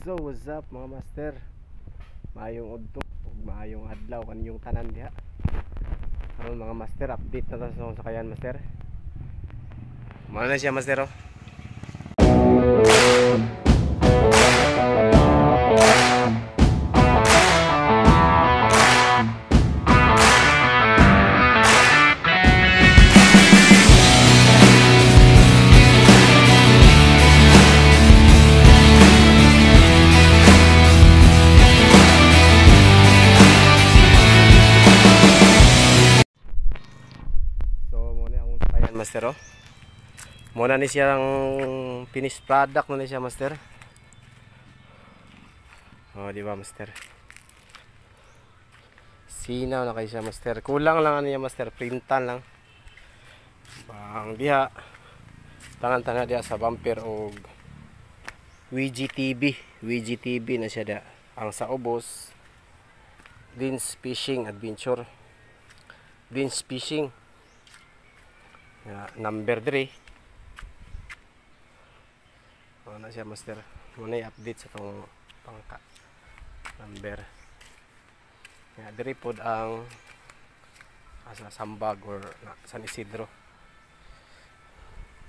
So what's up mga master, maayong udto ug maayong adlaw kanyong tanan diha. Karon mga master, update na ta sa kayan master. Mao na siya master oh. Master oh. Muna ni siyang finished product na ni siya master. Oh, di ba master? Sinaw na kay siya master. Kulang lang niya master, printan lang. Bang diha. Tangan-tangan diha sa bumper og WGTV na siya da. Ang sa ubos Vince Fishing Adventure. Vince Fishing. Number 3. Ano siya master? Muna i-update sa itong pangka number. Diri po ang asa Sambag or San Isidro.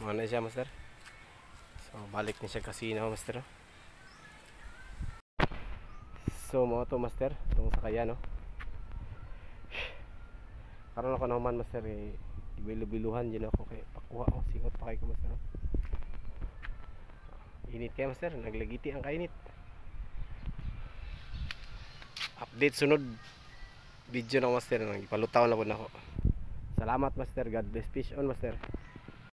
Muna siya master. So balik niya siya kasino master. So mo to master, itong sakayan no. Karon ako naman master bilu-biluhan dyan ako kay pakuha ko singot pa kay ko master. Init kaya master, naglagiti ang kainit. Update sunod video ng master, ipalutaw na po na ako. Salamat master, God bless, fish on master.